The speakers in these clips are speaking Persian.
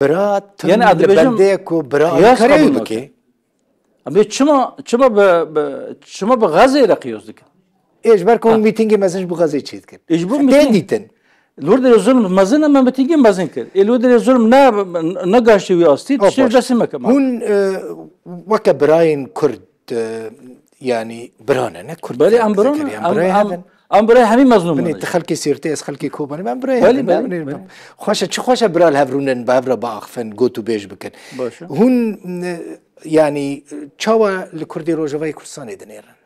برات يعني بنده کو برات کاری بکی. اما شما به غزه را قیاس دکن. اجبار کن میتینگ مثلا بو غزه چیز کرد. اجبار میتینگ. لورد ظلم مزن ما میتینگ مزن کرد. لورد ظلم نه گاشتی ویاستی. چه جسی مکم. هون وقت براین کرد يعني برانه نه کرد. بله ام برای همین مظلوم. من خلکی سیرتی از خلکی کوبانی من برای. بله. خوشه چه خوشه برال هفرونن بابر باخفن گوتو بیش بکن. هون يعني چاوا لکردی روجوای کردستان دنیرن.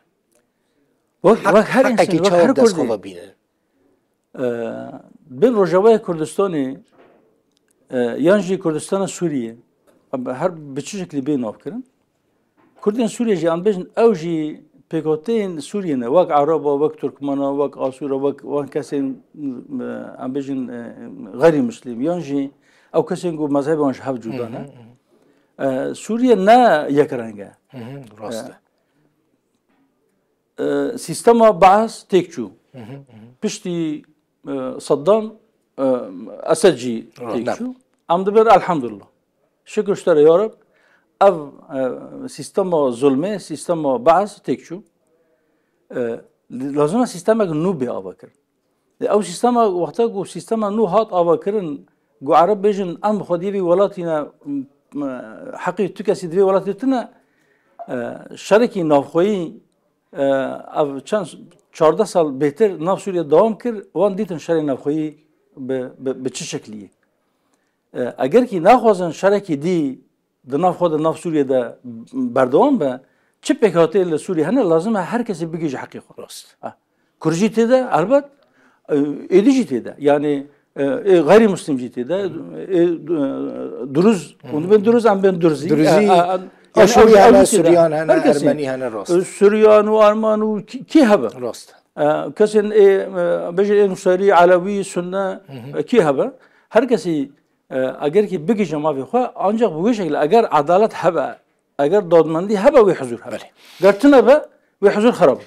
وقت هر انسان هر کردی. بین روجوای کردستانی یانجی کردستان سوریه هر به چه شکلی بین آفکرن. کردین سوریه جان بیشن اوجی پیکوتین سوریه نه وق عرب و وق ترکمان و وق آسور و وق کسین ام بیشن غیر مسلم یانجی او کسین کو مذهب آنش هف جدانه سوریه نه یک رنگه راسته سیستم بعث تکچو پشتی صدام اسد جی تکچو ام دبر الحمدلله شکر شتره یارب اف سیستم ظلمه سیستم بعث تکچو لازم سیستم نو به آب کرد او سیستم وقتا گو سیستم نو هات آب کردن گو عرب بیشن ام خودی بی ولاتینا حقی تو کسی دوی ولاتی تنا شرکی نافخویی اف چند 14 سال بهتر ناف سوریه دوام کرد وان دیتن شرک نافخویی به چه شکلیه اگر کی نخوازن شرکی دی دناف خود ناف سوریه ده بردوام به چه پیکاتی لسوریه هنه لازمه هر کسی بگیج حقی خود راست کرجی تیده البته ایدیجی تیده یعنی غیر مسلم جیتی ده دروز اون بین دروز ام بین درزی سوریان سوریان هنه ارمنی هنه راست سوریان و ارمان و کی هبه راست کسی بجی نصیری علوی سنه کی هبه هر کسی اگر کی بگی جماعی خو آنجا بوی شکل اگر عدالت هبه اگر دادمندی هبه و حضور هبه گرتنه به و حضور خراب